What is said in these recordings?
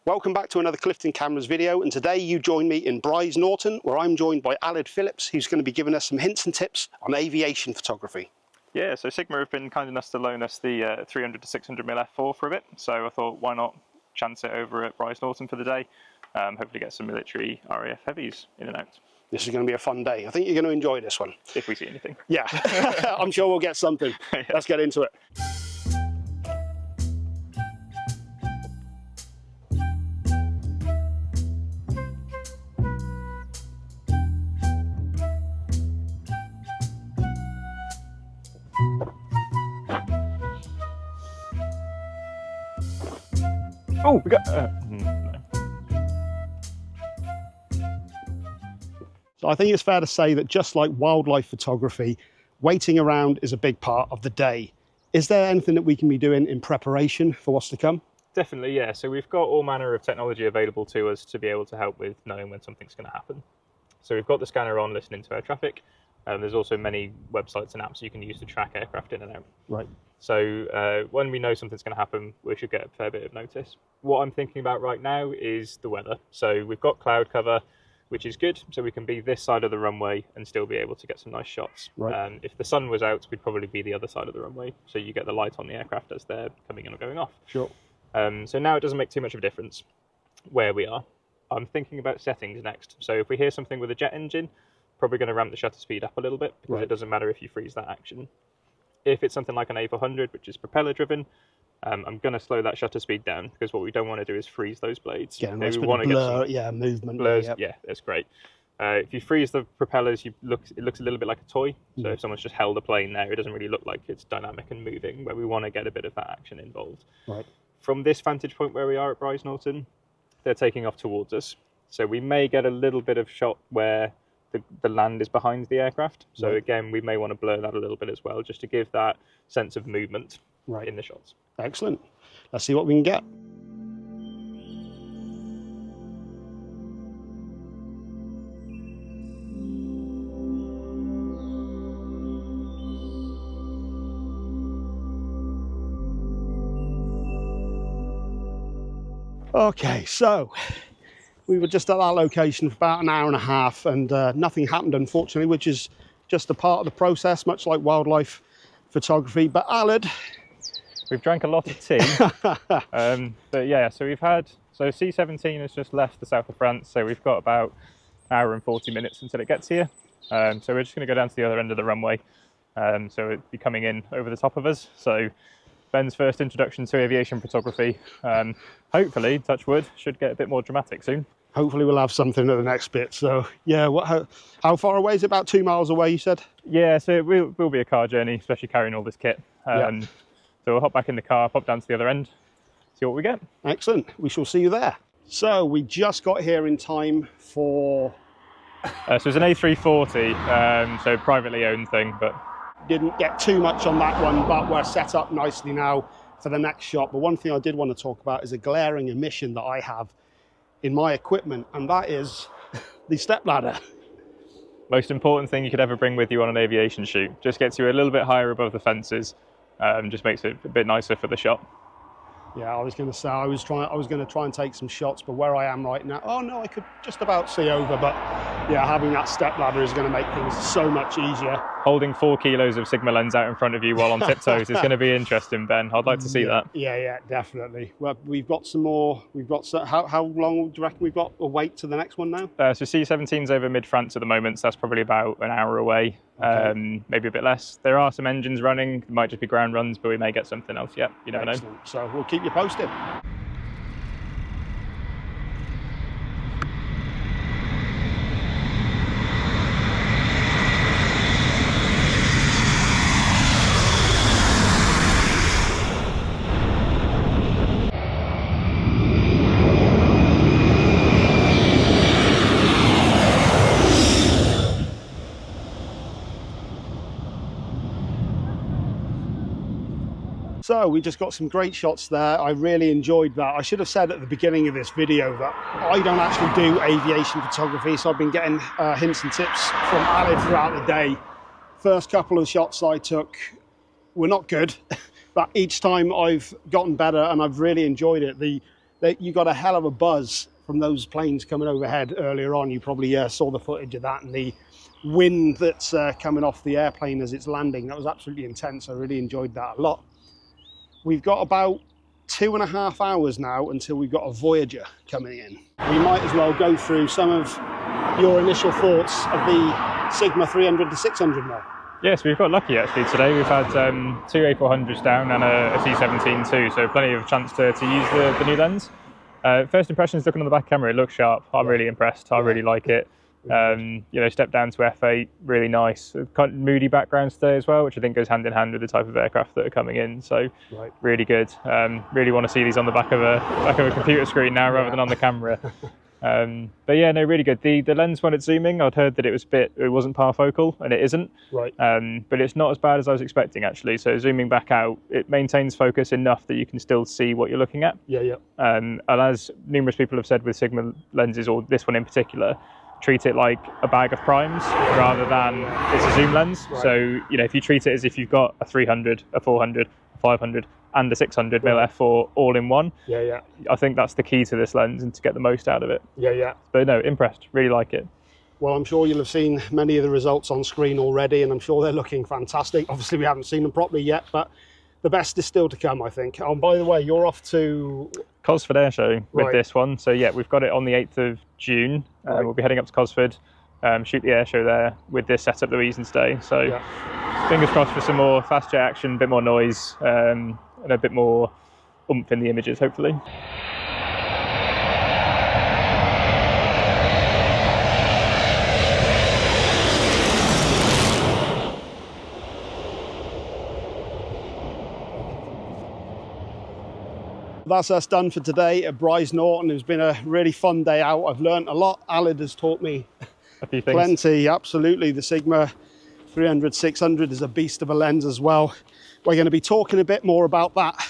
Welcome back to another Clifton Cameras video, and today you join me in Brize Norton, where I'm joined by Aled Phillips, who's going to be giving us some hints and tips on aviation photography. Yeah, so Sigma have been kind enough to loan us the 300 to 600mm f4 for a bit, so I thought why not chance it over at Brize Norton for the day, hopefully get some military RAF heavies in and out. This is going to be a fun day. I think you're going to enjoy this one. If we see anything. Yeah, I'm sure we'll get something. Yeah. Let's get into it. Oh, we got... So I think it's fair to say that just like wildlife photography, waiting around is a big part of the day. Is there anything that we can be doing in preparation for what's to come? Definitely, yeah. So we've got all manner of technology available to us to be able to help with knowing when something's going to happen. So we've got the scanner on listening to air traffic. There's also many websites and apps you can use to track aircraft in and out. Right. So when we know something's going to happen, we should get a fair bit of notice. What I'm thinking about right now is the weather. So we've got cloud cover, which is good. So we can be this side of the runway and still be able to get some nice shots. Right. If the sun was out, we'd probably be the other side of the runway. So you get the light on the aircraft as they're coming in or going off. Sure. So now it doesn't make too much of a difference where we are. I'm thinking about settings next. So if we hear something with a jet engine, probably going to ramp the shutter speed up a little bit because it doesn't matter if you freeze that action. If it's something like an A400, which is propeller driven, I'm going to slow that shutter speed down because what we don't want to do is freeze those blades. Yeah, we want to blur, get movement. Blurs, yeah, that's great. If you freeze the propellers, it looks a little bit like a toy. So if someone's just held a plane there, it doesn't really look like it's dynamic and moving, where we want to get a bit of that action involved. Right. From this vantage point where we are at Brize Norton, they're taking off towards us. So we may get a little bit of shot where the land is behind the aircraft. So again, we may want to blur that a little bit as well, just to give that sense of movement in the shots. Excellent. Let's see what we can get. Okay, so we were just at that location for about an hour and a half and nothing happened, unfortunately, which is just a part of the process, much like wildlife photography. But Aled, we've drank a lot of tea. But yeah, so C-17 has just left the south of France, so we've got about an hour and 40 minutes until it gets here. So we're just going to go down to the other end of the runway. So it'll be coming in over the top of us. So Ben's first introduction to aviation photography, hopefully, touch wood, should get a bit more dramatic soon. Hopefully we'll have something at the next bit. So yeah, how far away is it? About 2 miles away, you said? Yeah, so it will be a car journey, especially carrying all this kit. So we'll hop back in the car, pop down to the other end, see what we get. Excellent, we shall see you there. So we just got here in time for... so it's an A340, so privately owned thing, but... Didn't get too much on that one, but we're set up nicely now for the next shot. But one thing I did want to talk about is a glaring omission that I have in my equipment, and that is the stepladder. Most important thing you could ever bring with you on an aviation shoot. Just gets you a little bit higher above the fences, just makes it a bit nicer for the shot. Yeah, I was going to say I was going to try and take some shots, but where I am right now, oh no, I could just about see over. But yeah, having that stepladder is going to make things so much easier. Holding 4 kilos of Sigma lens out in front of you while on tiptoes is going to be interesting, Ben. I'd like to see that. Yeah, definitely. Well, we've got some more. How long do you reckon we've got a wait to the next one now? So C-17's over mid-France at the moment, so that's probably about an hour away. Okay. Maybe a bit less. There are some engines running. It might just be ground runs, but we may get something else yet. You never know. So we'll keep you posted. So we just got some great shots there. I really enjoyed that. I should have said at the beginning of this video that I don't actually do aviation photography, so I've been getting hints and tips from Aled throughout the day. First couple of shots I took were not good, but each time I've gotten better and I've really enjoyed it. The you got a hell of a buzz from those planes coming overhead earlier on. You probably saw the footage of that, and the wind that's coming off the airplane as it's landing. That was absolutely intense. I really enjoyed that a lot. We've got about 2.5 hours now until we've got a Voyager coming in. We might as well go through some of your initial thoughts of the Sigma 300 to 600 now. Yes, we've got lucky actually today. We've had 2 A400s down and a C17 too, so plenty of chance to use the new lens. First impressions looking on the back camera, it looks sharp. I'm really impressed. I really like it. You know, step down to F8, really nice. Kind of moody backgrounds today as well, which I think goes hand in hand with the type of aircraft that are coming in. So really good. Really want to see these on the back of a computer screen now rather than on the camera. But yeah, no, really good. The lens when it's zooming, I'd heard that it wasn't parfocal, and it isn't. Right. But it's not as bad as I was expecting actually. So zooming back out, it maintains focus enough that you can still see what you're looking at. And as numerous people have said with Sigma lenses, or this one in particular, treat it like a bag of primes rather than it's a zoom lens. So, you know, if you treat it as if you've got a 300, a 400, a 500 and a 600 mm f4 all in one, I think that's the key to this lens and to get the most out of it. But no, impressed, really like it. Well, I'm sure you'll have seen many of the results on screen already, and I'm sure they're looking fantastic. Obviously we haven't seen them properly yet, but the best is still to come, I think. Oh, by the way, you're off to Cosford Air Show with this one. So yeah, we've got it on the 8th of June. We'll be heading up to Cosford, shoot the air show there with this setup that we're using today. So fingers crossed for some more fast jet action, a bit more noise, and a bit more oomph in the images, hopefully. That's us done for today at Brize Norton. It's been a really fun day out. I've learned a lot. Aled has taught me a few things. Plenty, absolutely. The Sigma 300, 600 is a beast of a lens as well. We're going to be talking a bit more about that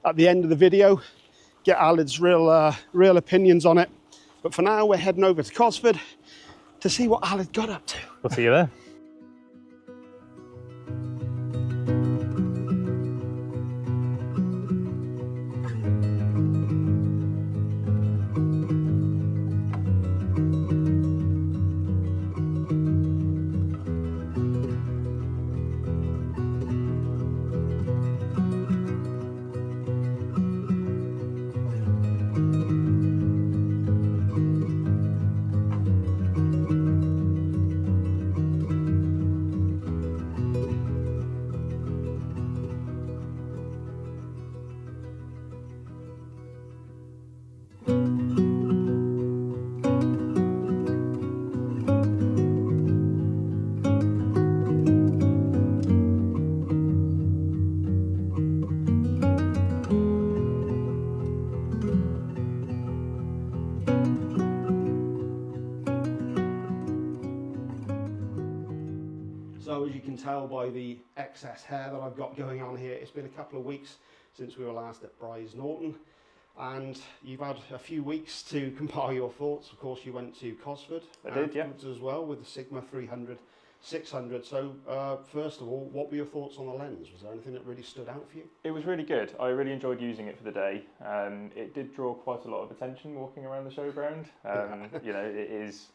at the end of the video. Get Aled's real opinions on it. But for now, we're heading over to Cosford to see what Aled got up to. We'll see you there. So as you can tell by the excess hair that I've got going on here, it's been a couple of weeks since we were last at Brize Norton, and you've had a few weeks to compile your thoughts. Of course, you went to Cosford as well with the Sigma 300, 600. So first of all, what were your thoughts on the lens? Was there anything that really stood out for you? It was really good. I really enjoyed using it for the day. It did draw quite a lot of attention walking around the showground. You know, it is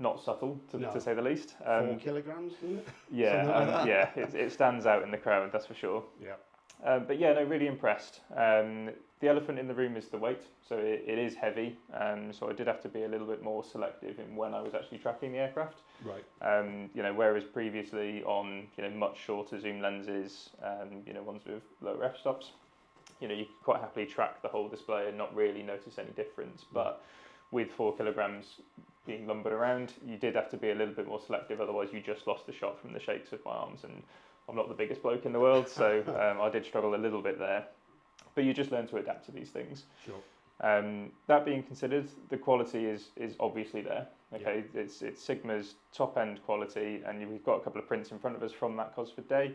not subtle, to say the least. 4 kilograms, isn't it? Yeah, yeah, it stands out in the crowd, that's for sure. Yeah. But yeah, no, really impressed. The elephant in the room is the weight, so it is heavy. So I did have to be a little bit more selective in when I was actually tracking the aircraft. Right. You know, whereas previously on much shorter zoom lenses, ones with lower f-stops, you could quite happily track the whole display and not really notice any difference. But with 4 kilograms being lumbered around, you did have to be a little bit more selective, otherwise you just lost the shot from the shakes of my arms, and I'm not the biggest bloke in the world, so I did struggle a little bit there. But you just learn to adapt to these things. Sure. That being considered, the quality is obviously there. Okay, yeah. It's Sigma's top end quality, and we've got a couple of prints in front of us from that Cosford day.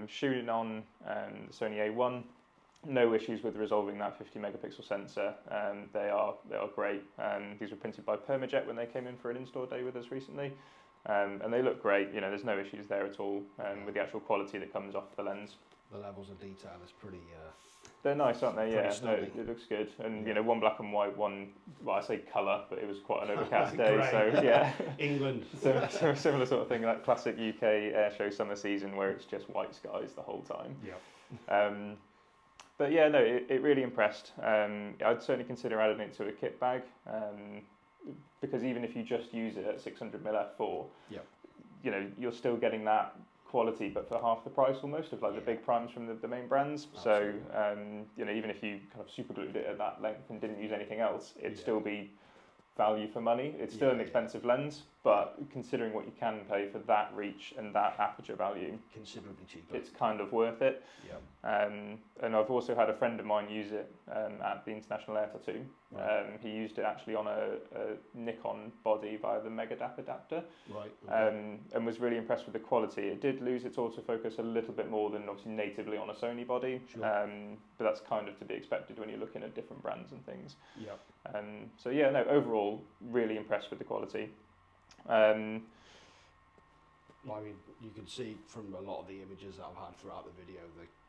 Shooting on the Sony A1, no issues with resolving that 50 megapixel sensor. They are great. These were printed by Permajet when they came in for an in-store day with us recently, and they look great. There's no issues there at all with the actual quality that comes off the lens. The levels of detail is They're nice, aren't they? Yeah, no, stunning. it looks good. And you know, one black and white, one, well, I say colour, but it was quite an overcast day, Grey. so yeah. England. So a similar sort of thing, like classic UK airshow summer season where it's just white skies the whole time. Yeah. But yeah, no, it really impressed. I'd certainly consider adding it to a kit bag, because even if you just use it at 600mm f4, yeah, you know, you're still getting that quality, but for half the price almost of like the big primes from the main brands. Absolutely. So you know, even if you kind of super glued it at that length and didn't use anything else, it'd still be value for money. It's still an expensive lens, but considering what you can pay for that reach and that aperture value, considerably cheaper, it's kind of worth it. Yeah. And I've also had a friend of mine use it at the International Air Tattoo. Right. He used it actually on a Nikon body via the Megadap adapter. Right. Okay. And was really impressed with the quality. It did lose its autofocus a little bit more than obviously natively on a Sony body, Sure. but that's kind of to be expected when you're looking at different brands and things. Yeah. So yeah, no, overall, really impressed with the quality. I mean, you can see from a lot of the images that I've had throughout the video,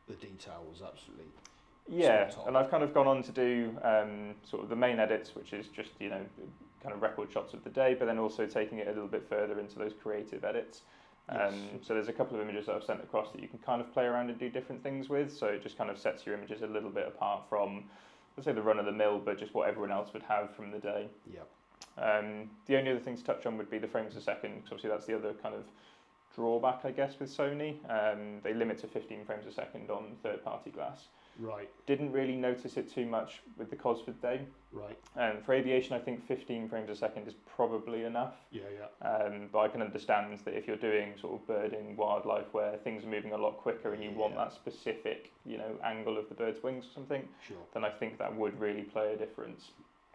the detail was absolutely spot on. And I've kind of gone on to do sort of the main edits, which is just, you know, kind of record shots of the day, but then also taking it a little bit further into those creative edits. Yes. So there's a couple of images that I've sent across that you can kind of play around and do different things with, so it just kind of sets your images a little bit apart from, let's say, the run-of-the-mill, but just what everyone else would have from the day. Yeah. The only other thing to touch on would be the frames a second, because obviously that's the other kind of drawback, I guess, with Sony. They limit to 15 frames a second on third-party glass. Right. Didn't really notice it too much with the Cosford day. Right. For aviation, I think 15 frames a second is probably enough. Yeah, yeah. But I can understand that if you're doing sort of birding, wildlife, where things are moving a lot quicker and you want that specific, you know, angle of the bird's wings or something, sure, then I think that would really play a difference.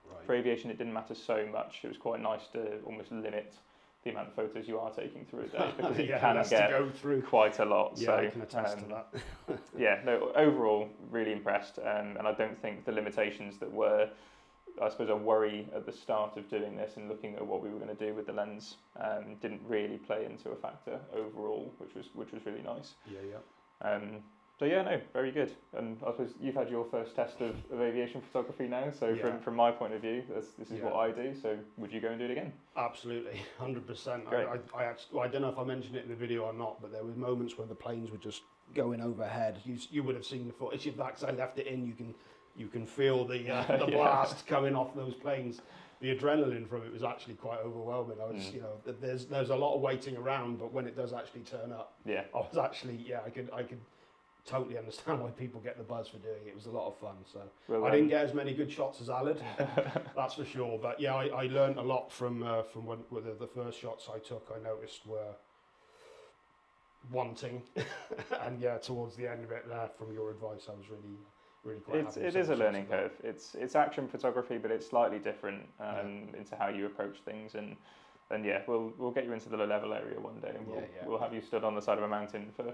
Right. For aviation, it didn't matter so much. It was quite nice to almost limit the amount of photos you are taking through a day, because it can get go through quite a lot. Yeah, so I can attest to that. yeah, no, overall, really impressed. And I don't think the limitations that were, I suppose, a worry at the start of doing this and looking at what we were going to do with the lens, didn't really play into a factor overall, which was really nice. Yeah, yeah. So yeah, no, very good. And I suppose you've had your first test of aviation photography now, so from my point of view, this is what I do, so would you go and do it again? Absolutely, 100%. Great. I don't know if I mentioned it in the video or not, but there were moments where the planes were just going overhead. You would have seen the footage of that, because I left it in. You can feel the blast coming off those planes. The adrenaline from it was actually quite overwhelming. I was, you know, there's a lot of waiting around, but when it does actually turn up, I was actually, I could totally understand why people get the buzz for doing it. It was a lot of fun. So I didn't get as many good shots as Aled, that's for sure. But yeah, I learned a lot from when the first shots I took. I noticed were wanting, and yeah, towards the end of it, from your advice, I was really quite happy. It is a learning curve. It's action photography, but it's slightly different into how you approach things. And yeah, we'll get you into the low level area one day, and we'll have you stood on the side of a mountain for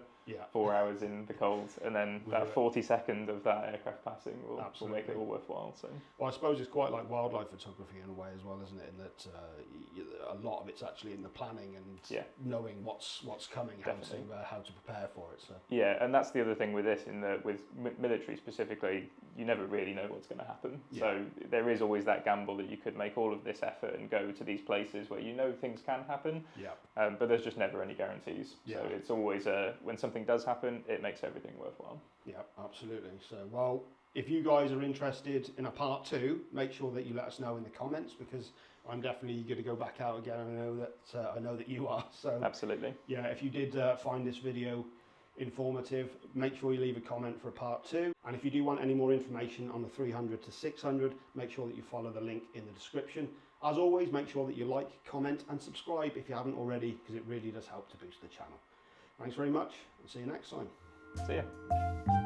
4 hours in the cold, and then that 40-second of that aircraft passing will make it all worthwhile. So, well, I suppose it's quite like wildlife photography in a way as well, isn't it? In that a lot of it's actually in the planning and knowing what's coming, how to prepare for it. So yeah, and that's the other thing with this, in that with military specifically, you never really know what's going to happen. So there is always that gamble that you could make all of this effort and go to these places where you know things can happen, but there's just never any guarantees. So it's always when something does happen, it makes everything worthwhile. Yeah, absolutely. So, well, if you guys are interested in a part 2, make sure that you let us know in the comments, because I'm definitely going to go back out again. I know that you are. So absolutely. Yeah, if you did find this video informative, make sure you leave a comment for a part 2. And if you do want any more information on the 300 to 600, make sure that you follow the link in the description. As always, make sure that you like, comment and subscribe if you haven't already, because it really does help to boost the channel. Thanks very much, and see you next time. See ya.